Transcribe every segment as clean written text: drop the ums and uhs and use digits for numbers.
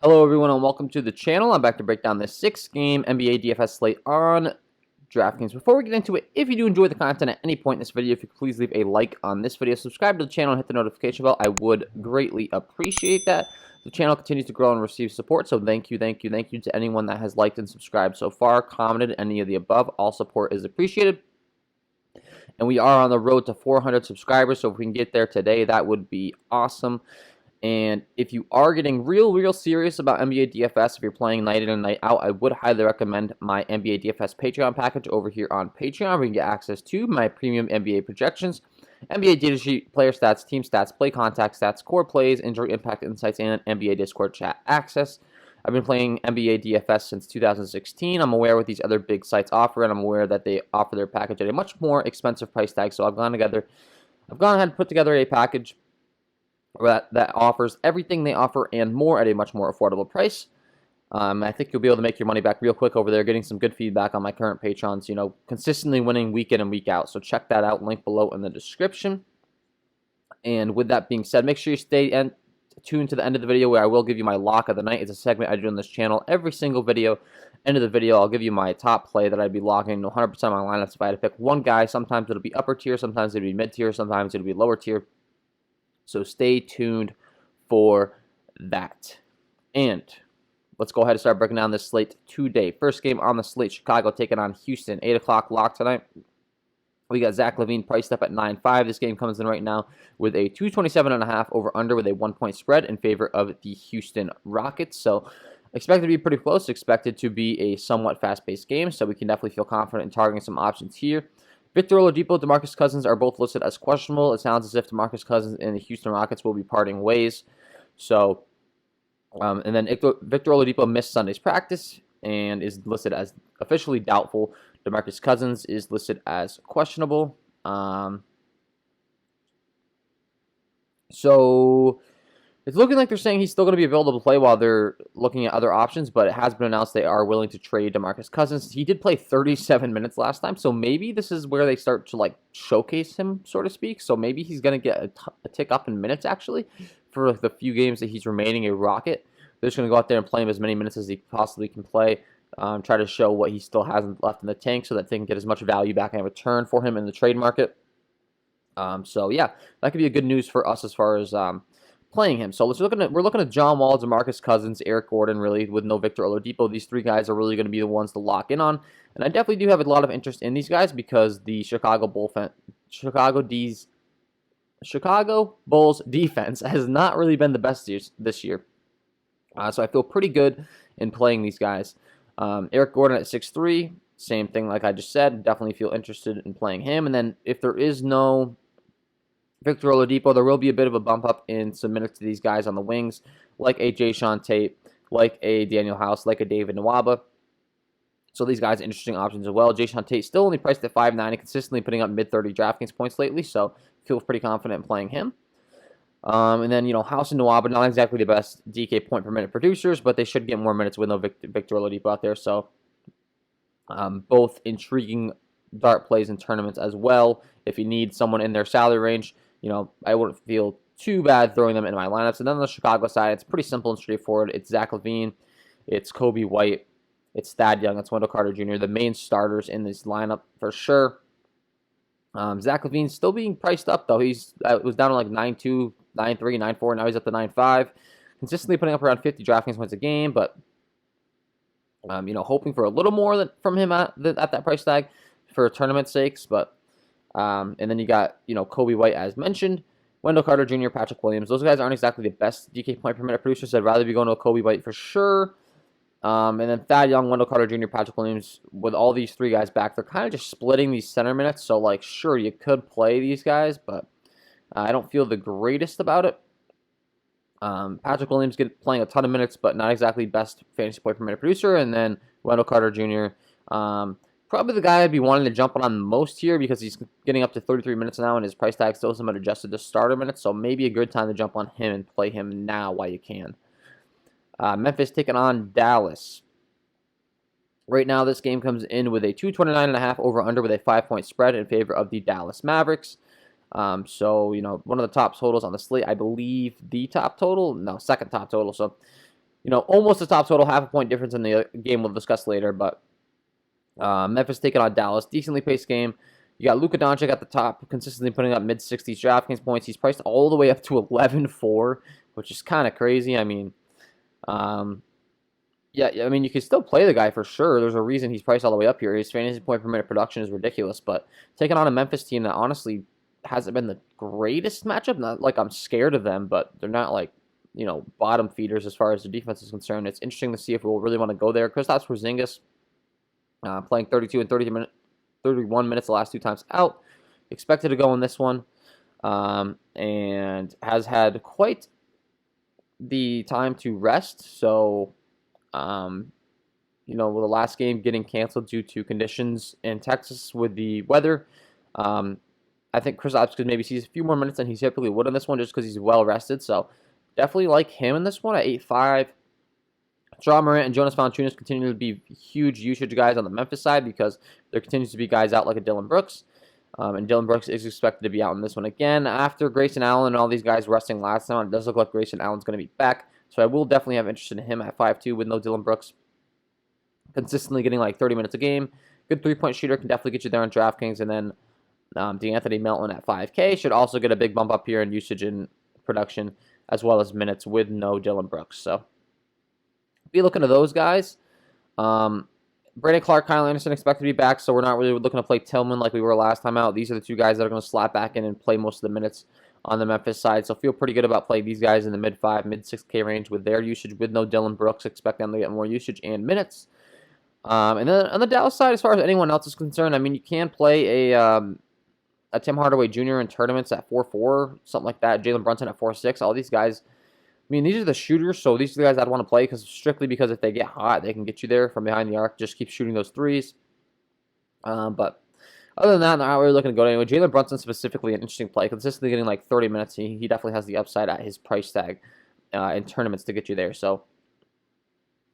Hello everyone and welcome to the channel. I'm back to break down this 6-game NBA DFS slate on DraftKings. Before we get into it, if you do enjoy the content at any point in this video, if you could please leave a like on this video, subscribe to the channel, and hit the notification bell, I would greatly appreciate that. The channel continues to grow and receive support, so thank you to anyone that has liked and subscribed so far, commented, any of the above. All support is appreciated. And we are on the road to 400 subscribers, so if we can get there today, that would be awesome. And if you are getting real serious about NBA DFS, if you're playing night in and night out, I would highly recommend my NBA DFS Patreon package over here on Patreon, where you can get access to my premium NBA projections, NBA data sheet, player stats, team stats, play contact stats, core plays, injury impact insights, and NBA Discord chat access. I've been playing NBA DFS since 2016. I'm aware what these other big sites offer, and I'm aware that they offer their package at a much more expensive price tag. So I've gone ahead and put together a package that offers everything they offer and more at a much more affordable price. I think you'll be able to make your money back real quick over there, getting some good feedback on my current patrons, consistently winning week in and week out. So check that out, link below in the description. And with that being said, make sure you stay tuned to the end of the video where I will give you my lock of the night. It's a segment I do on this channel every single video. End of the video, I'll give you my top play that I'd be locking 100% of my lineups if I had to pick one guy. Sometimes it'll be upper tier, sometimes it'll be mid tier, sometimes it'll be lower tier. So stay tuned for that. And let's go ahead and start breaking down this slate today. First game on the slate, Chicago taking on Houston. 8 o'clock lock tonight. We got Zach LaVine priced up at 9.5. This game comes in right now with a 227.5 over-under with a 1-point spread in favor of the Houston Rockets. So expected to be pretty close. Expected to be a somewhat fast-paced game. So we can definitely feel confident in targeting some options here. Victor Oladipo, DeMarcus Cousins are both listed as questionable. It sounds as if DeMarcus Cousins and the Houston Rockets will be parting ways. So, and then Victor Oladipo missed Sunday's practice and is listed as officially doubtful. DeMarcus Cousins is listed as questionable. So it's looking like they're saying he's still going to be available to play while they're looking at other options, but it has been announced they are willing to trade DeMarcus Cousins. He did play 37 minutes last time, so maybe this is where they start to showcase him, so to speak. So maybe he's going to get a tick up in minutes, actually, for the few games that he's remaining a Rocket. They're just going to go out there and play him as many minutes as he possibly can play, try to show what he still has left in the tank so that they can get as much value back in return for him in the trade market. So, yeah, that could be a good news for us as far as playing him. So we're looking at John Wall, DeMarcus Cousins, Eric Gordon, really, with no Victor Oladipo. These three guys are really going to be the ones to lock in on. And I definitely do have a lot of interest in these guys because the Chicago Bulls defense has not really been the best this year. So I feel pretty good in playing these guys. Eric Gordon at 6'3", same thing like I just said. Definitely feel interested in playing him. And then if there is no Victor Oladipo, there will be a bit of a bump up in some minutes to these guys on the wings, like a Jae'Sean Tate, like a Daniel House, like a David Nwaba. So these guys are interesting options as well. Jae'Sean Tate still only priced at 5.9 and consistently putting up mid-30 DraftKings points lately, so feel pretty confident in playing him. And then, House and Nwaba, not exactly the best DK point per minute producers, but they should get more minutes with no Victor Oladipo out there. So both intriguing dart plays in tournaments as well. If you need someone in their salary range, I wouldn't feel too bad throwing them in my lineups. And then on the Chicago side, it's pretty simple and straightforward. It's Zach LaVine, it's Kobe White, it's Thad Young, it's Wendell Carter Jr., the main starters in this lineup for sure. Zach LaVine's still being priced up, though. It was down to like 9.2, 9.3, 9.4. Now he's up to 9.5. Consistently putting up around 50 DraftKings points a game, but hoping for a little more from him at that price tag for tournament sakes. But and then you got Kobe White as mentioned, Wendell Carter Jr., Patrick Williams. Those guys aren't exactly the best DK point per minute producers. I'd rather be going to a Kobe White for sure. And then Thad Young, Wendell Carter Jr., Patrick Williams, with all these three guys back, they're kind of just splitting these center minutes. So, sure, you could play these guys, but I don't feel the greatest about it. Patrick Williams playing a ton of minutes, but not exactly best fantasy point per minute producer. And then Wendell Carter Jr., probably the guy I'd be wanting to jump on the most here because he's getting up to 33 minutes now, and his price tag still somewhat adjusted to starter minutes. So maybe a good time to jump on him and play him now while you can. Memphis taking on Dallas. Right now, this game comes in with a 229.5 over-under with a 5-point spread in favor of the Dallas Mavericks. So, one of the top totals on the slate, I believe the top total, no, second top total. So, almost a top total, half a point difference in the game we'll discuss later. But Memphis taking on Dallas, decently paced game. You got Luka Doncic at the top, consistently putting up mid-60s DraftKings points. He's priced all the way up to 11-4, which is kind of crazy. I mean, yeah, I mean, you can still play the guy for sure. There's a reason he's priced all the way up here. His fantasy point per minute production is ridiculous, but taking on a Memphis team that honestly hasn't been the greatest matchup. Not like I'm scared of them, but they're not like, bottom feeders as far as the defense is concerned. It's interesting to see if we'll really want to go there. Kristaps Porzingis playing 32 and 31 minutes the last 2 times out. Expected to go in this one, and has had quite the time to rest. So, with the last game getting canceled due to conditions in Texas with the weather, I think Kristaps could maybe see a few more minutes than he typically would in this one just because he's well rested. So, definitely like him in this one at 8.5. Ja Morant and Jonas Valanciunas continue to be huge usage guys on the Memphis side because there continues to be guys out like a Dillon Brooks. And Dillon Brooks is expected to be out in this one again. After Grayson Allen and all these guys resting last time, it does look like Grayson Allen's going to be back. So I will definitely have interest in him at 5.2 with no Dillon Brooks. Consistently getting like 30 minutes a game. Good three-point shooter, can definitely get you there on DraftKings. And then DeAnthony Melton at 5K should also get a big bump up here in usage and production as well as minutes with no Dillon Brooks. So be looking to those guys. Brandon Clark, Kyle Anderson expected to be back, so we're not really looking to play Tillman like we were last time out. These are the 2 guys that are going to slap back in and play most of the minutes on the Memphis side. So feel pretty good about playing these guys in the mid-5, mid-6K range with their usage with no Dillon Brooks. Expect them to get more usage and minutes. And then on the Dallas side, as far as anyone else is concerned, I mean, you can play a Tim Hardaway Jr. in tournaments at 4.4, something like that. Jalen Brunson at 4.6. All these guys, I mean, these are the shooters, so these are the guys I'd want to play strictly because if they get hot, they can get you there from behind the arc. Just keep shooting those threes. But other than that, not really looking to go anywhere. Jalen Brunson specifically, an interesting play. Consistently getting like 30 minutes. He definitely has the upside at his price tag in tournaments to get you there. So,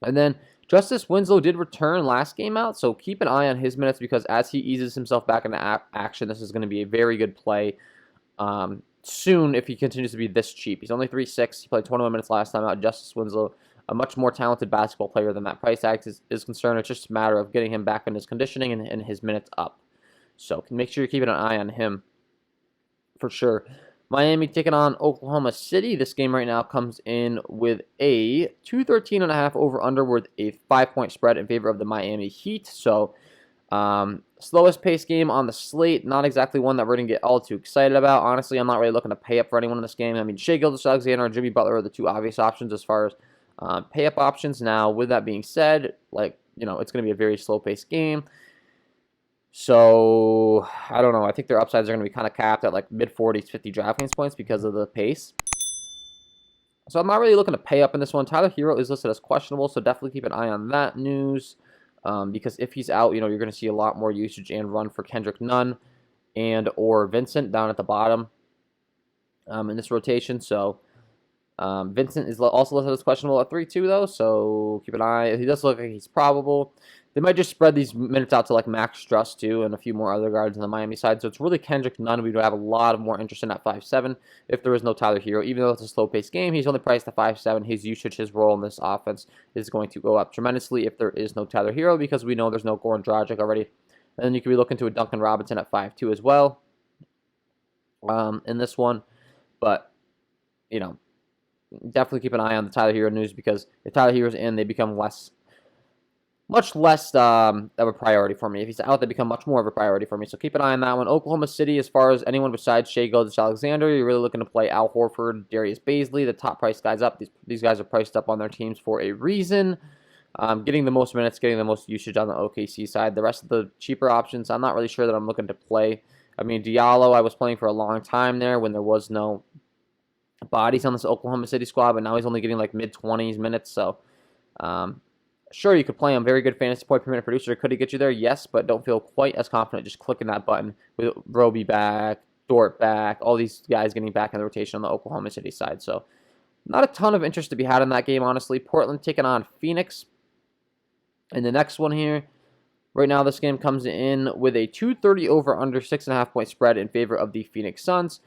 and then Justice Winslow did return last game out, so keep an eye on his minutes because as he eases himself back into action, this is going to be a very good play. Soon if he continues to be this cheap. He's only 3.6. He played 21 minutes last time out. Justice Winslow, a much more talented basketball player than that price tag is concerned. It's just a matter of getting him back in his conditioning and his minutes up. So make sure you're keeping an eye on him for sure. Miami taking on Oklahoma City. This game right now comes in with a 213.5 over-under with a 5-point spread in favor of the Miami Heat. So slowest pace game on the slate. Not exactly one that we're going to get all too excited about. Honestly, I'm not really looking to pay up for anyone in this game. I mean, Shai Gilgeous-Alexander and Jimmy Butler are the 2 obvious options as far as pay up options. Now, with that being said, it's going to be a very slow paced game. So, I don't know. I think their upsides are going to be kind of capped at like mid-40s, 50 DraftKings points because of the pace. So, I'm not really looking to pay up in this one. Tyler Hero is listed as questionable, so definitely keep an eye on that news. Because if he's out, you're going to see a lot more usage and run for Kendrick Nunn and or Vincent down at the bottom in this rotation. So, Vincent is also listed as questionable at 3.2, though, so keep an eye. He does look like he's probable. They might just spread these minutes out to like Max Struss, too, and a few more other guards on the Miami side. So it's really Kendrick Nunn we would have a lot of more interest in at 5.7 if there is no Tyler Hero. Even though it's a slow-paced game, he's only priced at 5.7. His usage, his role in this offense is going to go up tremendously if there is no Tyler Hero because we know there's no Goran Dragic already. And then you could be looking to a Duncan Robinson at 5.2 as well in this one. But, definitely keep an eye on the Tyler Hero news because if Tyler Hero's in, they become much less of a priority for me. If he's out, they become much more of a priority for me. So keep an eye on that one. Oklahoma City, as far as anyone besides Shai Gilgeous-Alexander, you're really looking to play Al Horford, Darius Bazley, the top price guys up. These guys are priced up on their teams for a reason. Getting the most minutes, getting the most usage on the OKC side. The rest of the cheaper options, I'm not really sure that I'm looking to play. I mean, Diallo, I was playing for a long time there when there was no bodies on this Oklahoma City squad, but now he's only getting like mid-20s minutes, so sure, you could play him. Very good fantasy point per minute producer. Could he get you there? Yes, but don't feel quite as confident just clicking that button with Roby back, Dort back, all these guys getting back in the rotation on the Oklahoma City side. So not a ton of interest to be had in that game, honestly. Portland taking on Phoenix. And the next one here, right now this game comes in with a 230 over under 6.5 point spread in favor of the Phoenix Suns.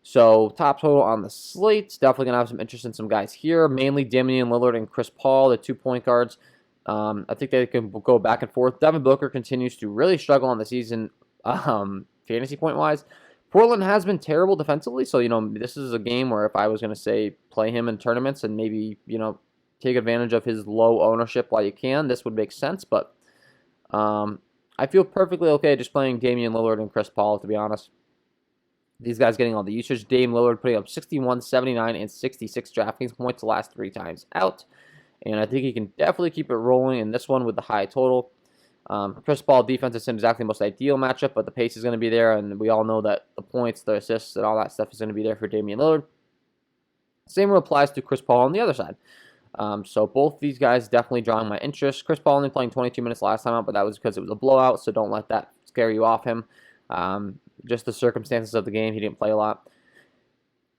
So top total on the slate. Definitely going to have some interest in some guys here. Mainly Damian Lillard and Chris Paul, the 2 point guards. I think they can go back and forth. Devin Booker continues to really struggle on the season fantasy point-wise. Portland has been terrible defensively, so, this is a game where if I was going to say play him in tournaments and maybe, take advantage of his low ownership while you can, this would make sense, but I feel perfectly okay just playing Damian Lillard and Chris Paul, to be honest. These guys getting all the usage. Dame Lillard putting up 61, 79, and 66 DraftKings points the last 3 times out. And I think he can definitely keep it rolling in this one with the high total. Chris Paul defense isn't exactly the most ideal matchup, but the pace is going to be there, and we all know that the points, the assists, and all that stuff is going to be there for Damian Lillard. Same applies to Chris Paul on the other side. So both these guys definitely drawing my interest. Chris Paul only playing 22 minutes last time out, but that was because it was a blowout, so don't let that scare you off him. Just the circumstances of the game, he didn't play a lot.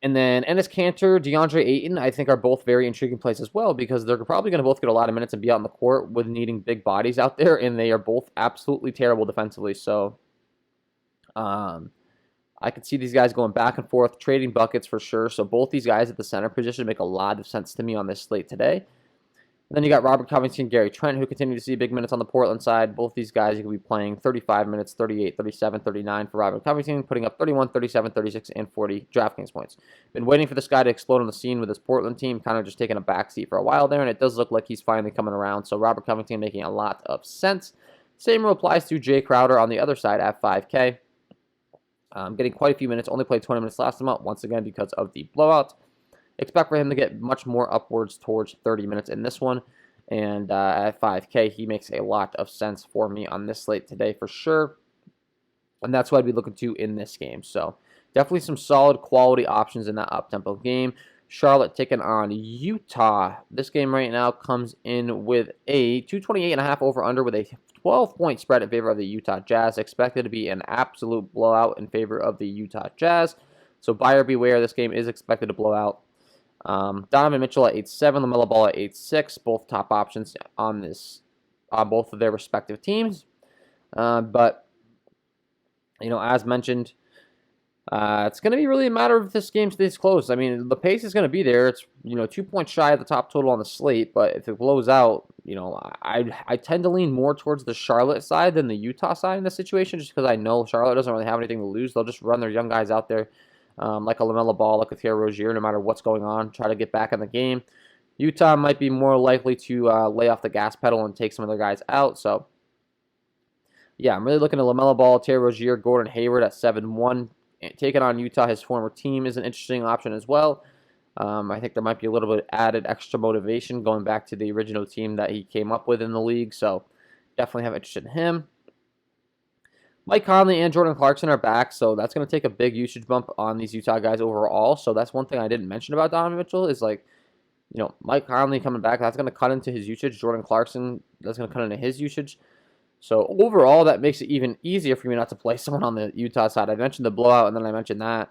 And then Enes Kanter, DeAndre Ayton, I think are both very intriguing plays as well because they're probably going to both get a lot of minutes and be out on the court with needing big bodies out there, and they are both absolutely terrible defensively. So I could see these guys going back and forth, trading buckets for sure. So both these guys at the center position make a lot of sense to me on this slate today. And then you got Robert Covington, Gary Trent, who continue to see big minutes on the Portland side. Both these guys you could be playing 35 minutes, 38, 37, 39 for Robert Covington, putting up 31, 37, 36, and 40 DraftKings points. Been waiting for this guy to explode on the scene with his Portland team, kind of just taking a backseat for a while there, and it does look like he's finally coming around. So Robert Covington making a lot of sense. Same rule applies to Jay Crowder on the other side at 5K. Getting quite a few minutes, only played 20 minutes last time out, once again because of the blowout. Expect for him to get much more upwards towards 30 minutes in this one. And at 5K, he makes a lot of sense for me on this slate today for sure. And that's what I'd be looking to in this game. So definitely some solid quality options in that up-tempo game. Charlotte taking on Utah. This game right now comes in with a 228.5 over-under with a 12-point spread in favor of the Utah Jazz. Expected to be an absolute blowout in favor of the Utah Jazz. So buyer beware. This game is expected to blow out. Donovan Mitchell at 8.7, LaMelo Ball at 8.6, both top options on both of their respective teams. But as mentioned, it's going to be really a matter of if this game stays close. I mean, the pace is going to be there. It's 2 points shy of the top total on the slate, but if it blows out, I tend to lean more towards the Charlotte side than the Utah side in this situation, just because I know Charlotte doesn't really have anything to lose. They'll just run their young guys out there. Like a LaMelo Ball, like a Terry Rozier, no matter what's going on, try to get back in the game. Utah might be more likely to lay off the gas pedal and take some of their guys out. So, yeah, I'm really looking at LaMelo Ball, Terry Rozier, Gordon Hayward at 7-1. Taking on Utah, his former team, is an interesting option as well. I think there might be a little bit added extra motivation going back to the original team that he came up with in the league. So, definitely have interest in him. Mike Conley and Jordan Clarkson are back, so that's going to take a big usage bump on these Utah guys overall. So that's one thing I didn't mention about Donovan Mitchell is Mike Conley coming back, that's going to cut into his usage. Jordan Clarkson, that's going to cut into his usage. So overall, that makes it even easier for me not to play someone on the Utah side. I mentioned the blowout, and then I mentioned that.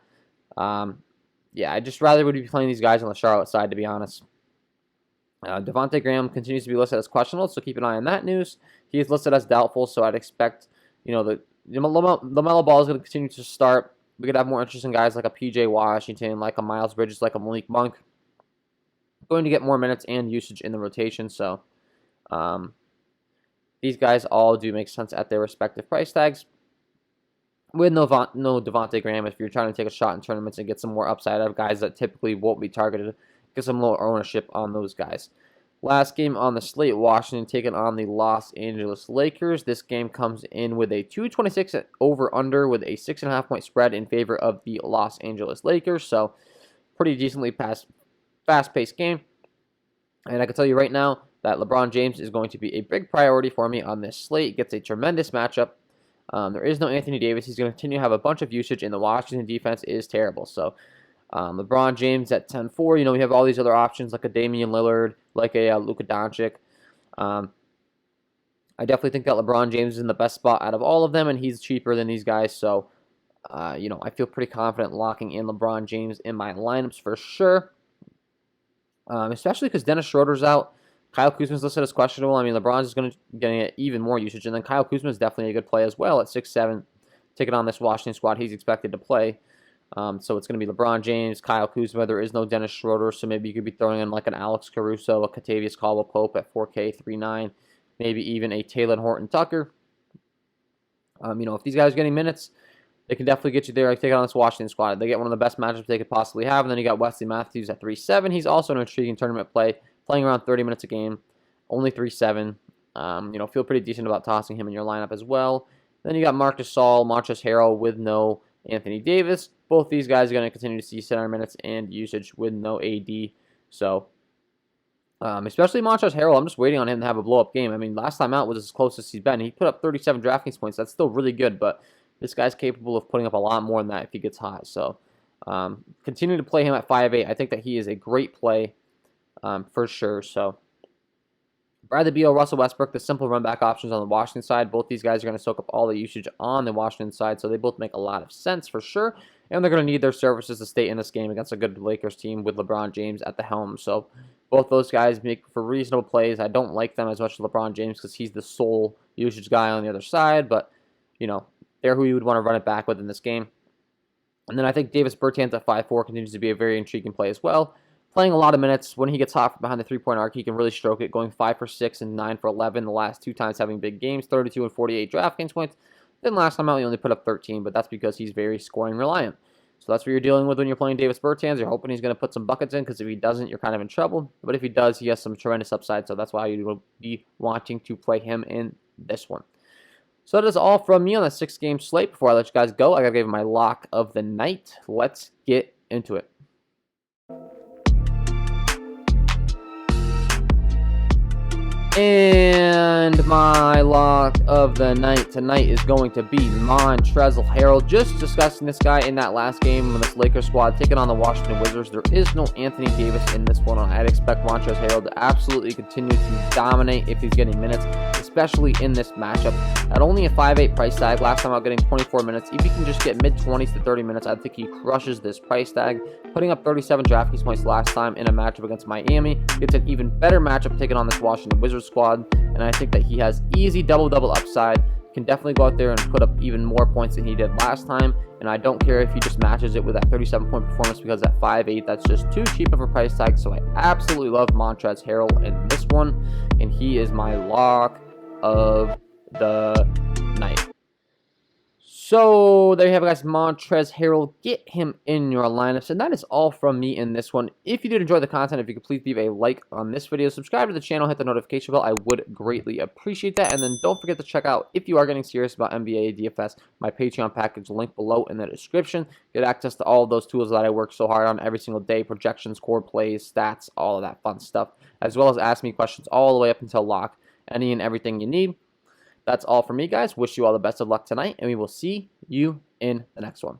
Yeah, I just rather would be playing these guys on the Charlotte side, to be honest. Devontae Graham continues to be listed as questionable, so keep an eye on that news. He is listed as doubtful, so I'd expect, the LaMelo Ball is going to continue to start. We could have more interesting guys like a PJ Washington, like a Miles Bridges, like a Malik Monk. Going to get more minutes and usage in the rotation, so these guys all do make sense at their respective price tags. With no Devontae Graham, if you're trying to take a shot in tournaments and get some more upside out of guys that typically won't be targeted, get some lower ownership on those guys. Last game on the slate, Washington taking on the Los Angeles Lakers. This game comes in with a 226 over-under with a 6.5-point spread in favor of the Los Angeles Lakers. So, pretty decently fast-paced game. And I can tell you right now that LeBron James is going to be a big priority for me on this slate. Gets a tremendous matchup. There is no Anthony Davis. He's going to continue to have a bunch of usage, and the Washington defense is terrible. So, LeBron James at 10-4. We have all these other options like a Damian Lillard, like a Luka Doncic. I definitely think that LeBron James is in the best spot out of all of them, and he's cheaper than these guys. So, I feel pretty confident locking in LeBron James in my lineups for sure. Especially because Dennis Schroeder's out. Kyle Kuzma's listed as questionable. I mean, LeBron's is going to get even more usage, and then Kyle Kuzma is definitely a good play as well at 6'7", taking on this Washington squad. He's expected to play. So it's going to be LeBron James, Kyle Kuzma. There is no Dennis Schroeder, so maybe you could be throwing in like an Alex Caruso, a Kentavious Caldwell-Pope at 4K, 3.9, maybe even a Taylor Horton-Tucker. If these guys are getting minutes, they can definitely get you there. Like, take it on this Washington squad. They get one of the best matchups they could possibly have. And then you got Wesley Matthews at 3.7. He's also an intriguing tournament play, playing around 30 minutes a game, only 3.7. Feel pretty decent about tossing him in your lineup as well. Then you got Marc Gasol, Montrezl Harrell with no Anthony Davis. Both these guys are going to continue to see center minutes and usage with no AD. So, especially Montrezl Harrell, I'm just waiting on him to have a blow-up game. I mean, last time out was as close as he's been. He put up 37 DraftKings points. That's still really good, but this guy's capable of putting up a lot more than that if he gets hot. So, continue to play him at 5.8. I think that he is a great play for sure. So, Bradley Beal, Russell Westbrook, the simple run-back options on the Washington side. Both these guys are going to soak up all the usage on the Washington side, so they both make a lot of sense for sure. And they're going to need their services to stay in this game against a good Lakers team with LeBron James at the helm. So both those guys make for reasonable plays. I don't like them as much as LeBron James because he's the sole usage guy on the other side, but, they're who you would want to run it back with in this game. And then I think Davis Bertans at 5.4 continues to be a very intriguing play as well. Playing a lot of minutes. When he gets hot from behind the three-point arc, he can really stroke it, going 5 for 6 and 9 for 11 the last 2 times having big games, 32 and 48 DraftKings points. Then last time out, he only put up 13, but that's because he's very scoring reliant. So that's what you're dealing with when you're playing Davis Bertans. You're hoping he's going to put some buckets in, because if he doesn't, you're kind of in trouble. But if he does, he has some tremendous upside, so that's why you will be wanting to play him in this one. So that is all from me on the 6-game slate. Before I let you guys go, I got to give my lock of the night. Let's get into it. And my lock of the night tonight is going to be Montrezl Harrell. Just discussing this guy in that last game with this Lakers squad taking on the Washington Wizards. There is no Anthony Davis in this one. I'd expect Montrezl Harrell to absolutely continue to dominate if he's getting minutes, especially in this matchup. At only a 5.8 price tag, last time out getting 24 minutes. If he can just get mid-20s to 30 minutes, I think he crushes this price tag. Putting up 37 DraftKings points last time in a matchup against Miami. Gets an even better matchup taking on this Washington Wizards squad. And I think that he has easy double-double upside. Can definitely go out there and put up even more points than he did last time. And I don't care if he just matches it with that 37-point performance, because at 5.8, that's just too cheap of a price tag. So I absolutely love Montrezl Harrell in this one. And he is my lock of the night. So there you have it, guys. Montrezl Harrell, get him in your lineups. And that is all from me in this one. If you did enjoy the content, if you could please leave a like on this video, subscribe to the channel, hit the notification bell, I would greatly appreciate that. And then don't forget to check out, if you are getting serious about NBA DFS, my Patreon package, link below in the description. Get access to all of those tools that I work so hard on every single day: projections, core plays, stats, all of that fun stuff, as well as ask me questions all the way up until lock. Any and everything you need. That's all from me, guys. Wish you all the best of luck tonight, and we will see you in the next one.